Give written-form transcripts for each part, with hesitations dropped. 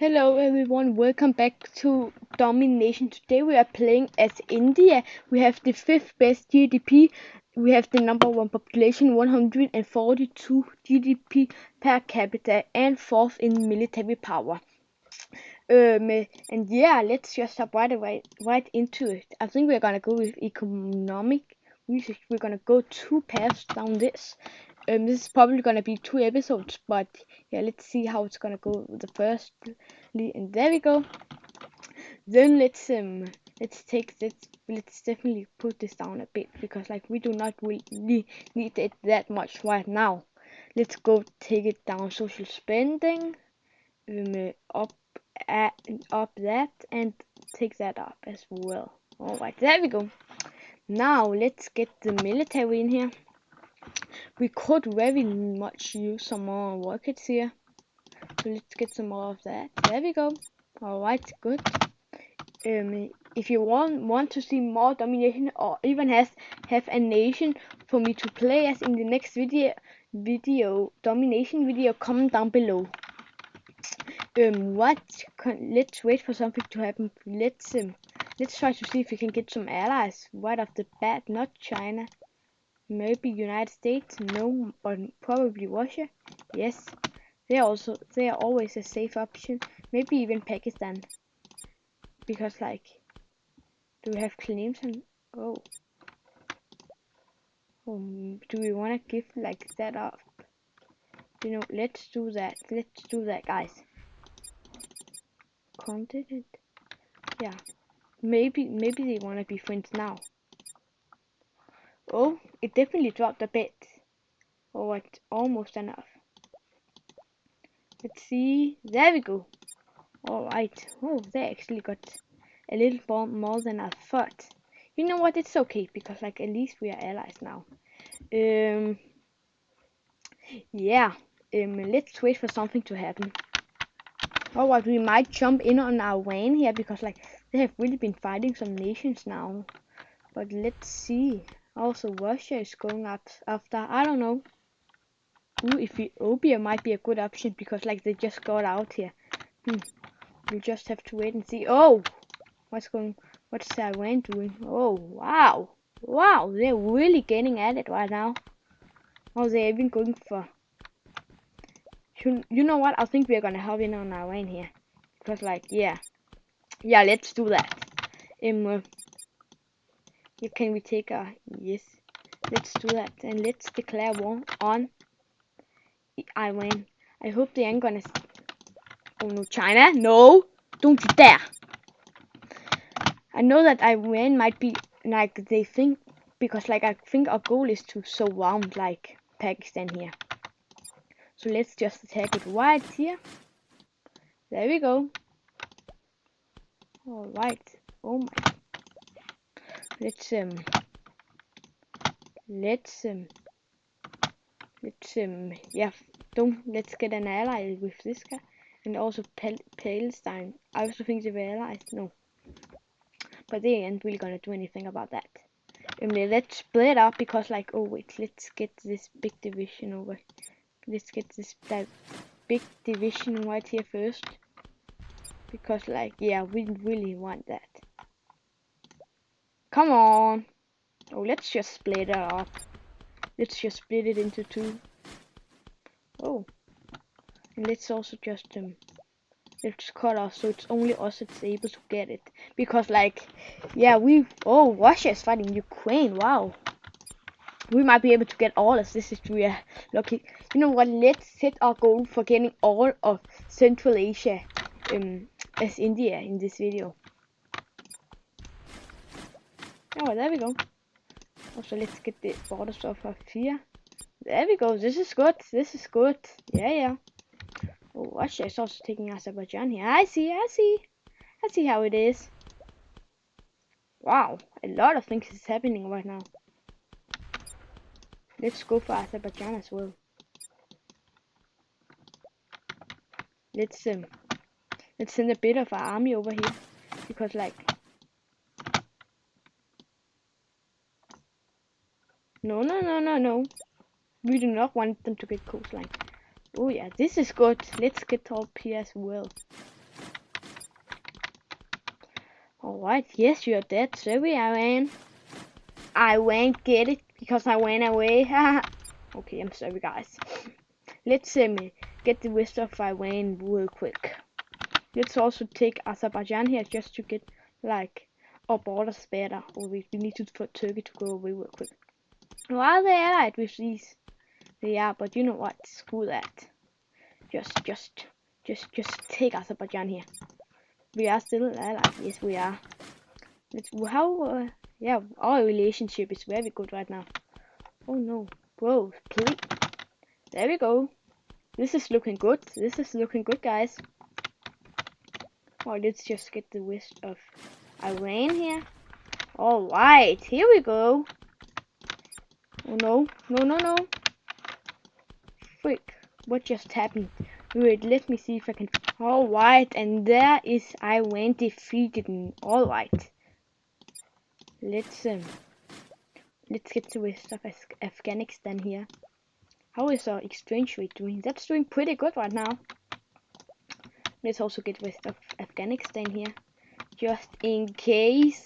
Hello everyone, welcome back to Domination. Today we are playing as India. We have the 5th best GDP. We have the number 1 population, 142 GDP per capita, and 4th in military power. And yeah, let's just stop right into it. I think we're gonna go with economic research. We're gonna go 2 paths down this. This is probably gonna be 2 episodes, but yeah, let's see how it's gonna go with the first. And there we go. Then let's take this. Let's definitely put this down a bit because like we do not really need it that much right now. Let's go take it down. Social spending, up up that and take that up as well. Alright, there we go. Now let's get the military in here. We could very much use some more rockets here. So let's get some more of that. There we go. Alright, good. If you want to see more domination or even have a nation for me to play as in the next domination video, comment down below. Let's wait for something to happen. Let's try to see if we can get some allies right off the bat. Not China, maybe United States, no, but probably Russia. Yes, they are always a safe option. Maybe even Pakistan, because like, do we have claims on? Oh, do we want to give like that up? You know, let's do that. Let's do that, guys. Continent. Yeah. Maybe they want to be friends now. Oh, it definitely dropped a bit. Oh, it's almost enough. Let's see. There we go. Alright. Oh, they actually got a little more than I thought. You know what? It's okay because like at least we are allies now. Yeah. Let's wait for something to happen. Alright, we might jump in on our Iran here because like they have really been fighting some nations now. But let's see. Also, Russia is going up after, I don't know. Ooh, if Ethiopia might be a good option because like they just got out here. We'll just have to wait and see. Oh, what's Iran doing? Oh, wow. Wow, they're really getting at it right now. Oh, they're even going for... You know what? I think we're gonna help in on Iran here. Because like, yeah, let's do that. Can we take a... Yes, let's do that. And let's declare war on Iran. I hope they ain't gonna... Oh no, China, no! Don't you dare! I know that Iran might be like they think, because like I think our goal is to surround like Pakistan here. So let's just attack it right here. There we go. Alright. Oh my. Let's yeah, let's get an ally with this guy. And also Palestine. I also think they were allies. No. But they ain't really gonna do anything about that. Let's split up because like, oh wait, let's get this big division over. Let's get that big division right here first. Because like, yeah, we really want that. Come on. Oh, let's just split it up. Let's just split it into 2. Oh. And let's also just let's cut off so it's only us that's able to get it. Because like, yeah, Russia is fighting Ukraine. Wow. We might be able to get all of this if we are lucky. You know what? Let's set our goal for getting all of Central Asia as India in this video. Oh, there we go. Also, let's get the borders off of here. There we go. This is good. This is good. Yeah. Oh, Russia is also taking Azerbaijan here. I see how it is. Wow, a lot of things is happening right now. Let's go for Azerbaijan as well. Let's send a bit of our army over here because like, no. We do not want them to get coastline. Oh yeah, this is good. Let's get up here as well. Alright, yes, you're dead. Sorry, I won't get it because I went away. Okay, I'm sorry, guys. Let's get the rest of Iran real quick. Let's also take Azerbaijan here just to get like our borders better. Or we need to for Turkey to go away real quick. Why are they allied with these? They are, but you know what? Screw that. Just take Azerbaijan here. We are still allied. Yes, we are. Yeah, our relationship is very good right now. Oh no, bro, please. There we go. This is looking good. This is looking good, guys. Oh, let's just get the rest of Iran here. Alright, here we go. Oh no, no. Frick, what just happened? Wait, let me see if I can. Alright, and there is Iran defeated. Alright. Let's get the rest of Afghanistan here. How is our exchange rate doing? That's doing pretty good right now. Let's also get rest of Afghanistan here. Just in case.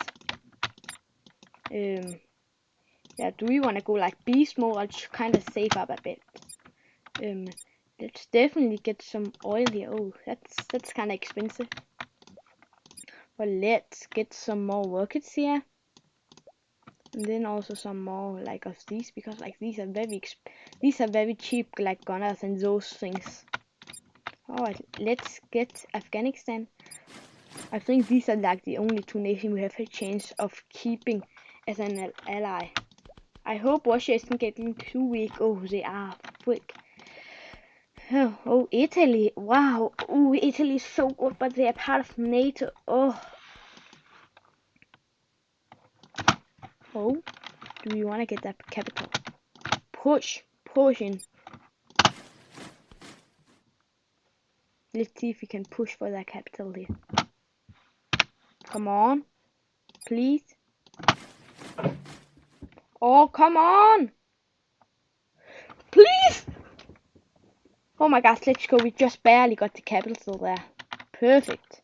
Yeah, do we want to go like beast mode or just kind of save up a bit? Let's definitely get some oil here. Oh, that's kind of expensive. But let's get some more rockets here. And then also some more like of these, because like these are very cheap like gunners and those things. Alright, let's get Afghanistan. I think these are like the only two nations we have a chance of keeping as an ally. I hope Russia isn't getting too weak. Oh, they are. Frick. Oh, Italy. Wow. Oh, Italy is so good, but they are part of NATO. Oh. Oh. Do we want to get that capital? Push in. Let's see if we can push for that capital here. Come on. Please. Oh, come on. Please. Oh my gosh, let's go. We just barely got the capital there. Perfect.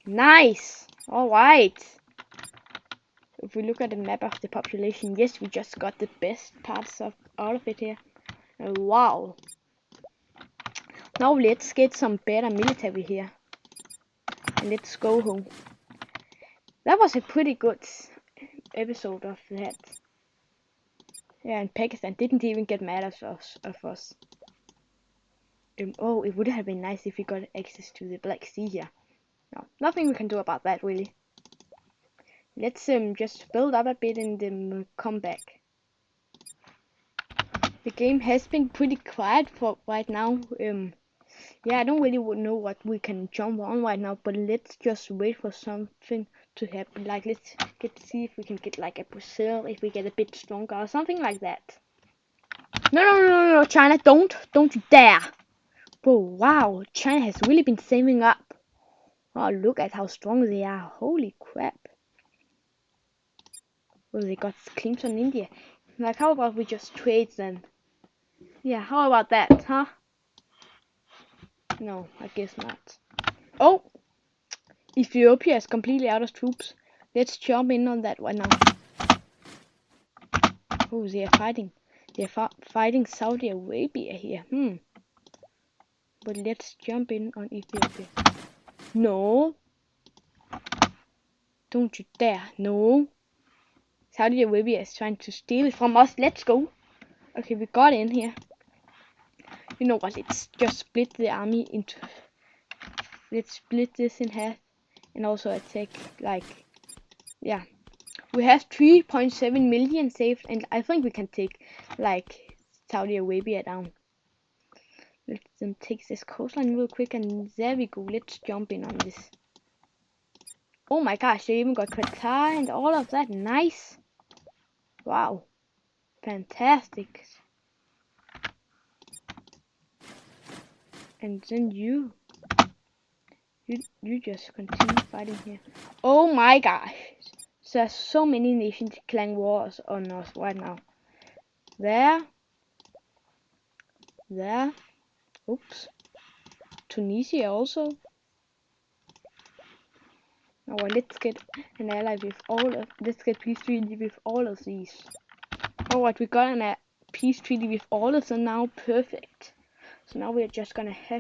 Nice. Alright. If we look at the map of the population, yes, we just got the best parts of all of it here. Wow. Now let's get some better military here. And let's go home. That was a pretty good episode of that. Yeah, and Pakistan didn't even get mad at us. Oh, it would have been nice if we got access to the Black Sea here. No, nothing we can do about that really. Let's just build up a bit and then come back. The game has been pretty quiet for right now. Yeah, I don't really know what we can jump on right now, but let's just wait for something to happen. Like let's see if we can get like a Brazil, if we get a bit stronger or something like that. No, China, don't you dare! Whoa, wow, China has really been saving up. Oh, look at how strong they are. Holy crap. Well, they got claims on India. Like, how about we just trade them? Yeah, how about that, huh? No, I guess not. Oh! Ethiopia is completely out of troops. Let's jump in on that right now. Oh, they are fighting. They are fighting Saudi Arabia here. But let's jump in on Ethiopia. No! Don't you dare. No! Saudi Arabia is trying to steal it from us. Let's go. Okay, we got in here. You know what? Let's just split the army into. Let's split this in half and also attack. Like, yeah, we have 3.7 million saved, and I think we can take like Saudi Arabia down. Let's take this coastline real quick, and there we go. Let's jump in on this. Oh my gosh, they even got Qatar and all of that. Nice. Wow. Fantastic. And then you just continue fighting here. Oh my gosh. There's so many nations declaring wars on us right now. There. Oops. Tunisia also. Alright, let's get an ally with let's get peace treaty with all of these. Alright, we got an peace treaty with all of them now. Perfect. So now we're just gonna have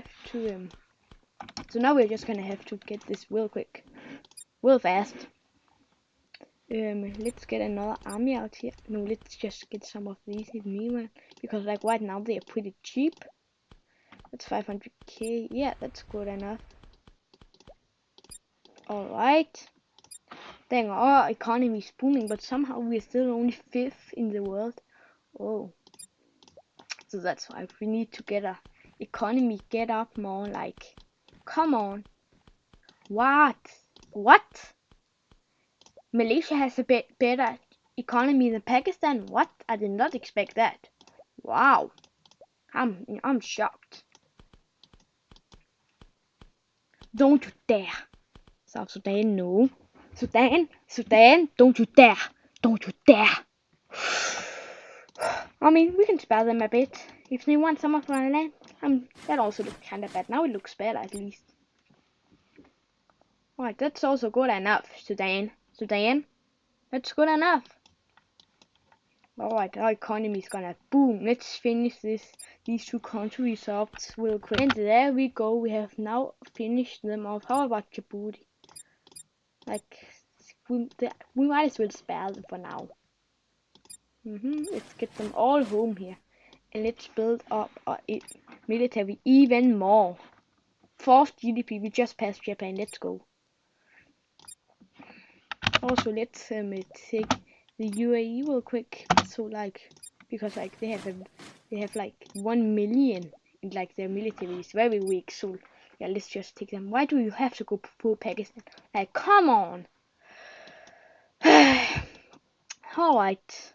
to get this real quick, real fast. Let's get another army out here. No, let's just get some of these in me, man, because like right now they are pretty cheap. That's 500k. Yeah, that's good enough. Alright. Dang, our economy is booming, but somehow we're still only 5th in the world. Oh. So that's why we need to get a economy get up more, like, come on. What? Malaysia has a bit better economy than Pakistan? What? I did not expect that. Wow. I'm shocked. Don't you dare. South Sudan, no. Sudan, don't you dare. Don't you dare. I mean, we can spare them a bit. If they want some of our land, that also looks kind of bad. Now it looks better at least. Alright, that's also good enough, Sudan. That's good enough. Alright, our economy is gonna boom. Let's finish these two countries up real quick. And there we go. We have now finished them off. How about Djibouti? Like, we might as well spare them for now. Let's get them all home here. And let's build up our military even more. 4th GDP, we just passed Japan. Let's go. Also, let's take the UAE real quick. So like, because like they have like 1 million, and like their military is very weak. So yeah, let's just take them. Why do you have to go for Pakistan? Like, come on. Alright.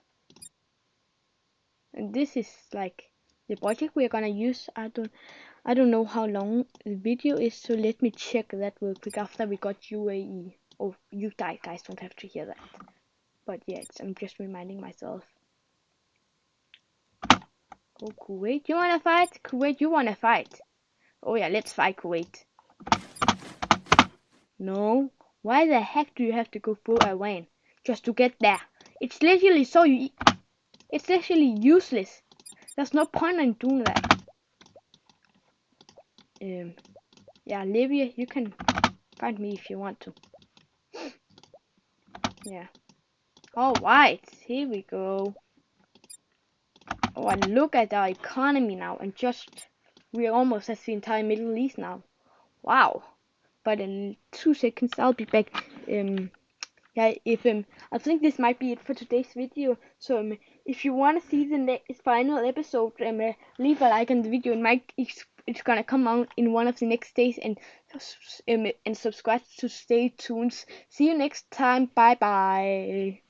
And this is like the project we're gonna use. I don't know how long the video is, so let me check that real quick after we got UAE. Oh, you guys don't have to hear that. But yeah, I'm just reminding myself. Oh, Kuwait, you wanna fight? Kuwait, you wanna fight? Oh yeah, let's fight Kuwait. No, why the heck do you have to go through Iran just to get there? It's literally it's literally useless. There's no point in doing that. Yeah, Libya, you can find me if you want to. Yeah. Alright, here we go. Oh, and look at our economy now, and we're almost at the entire Middle East now. Wow. But in 2 seconds I'll be back. Yeah, I think this might be it for today's video. So if you want to see the next final episode, leave a like on the video, and it's gonna come out in one of the next days, and subscribe to stay tuned. See you next time. Bye bye.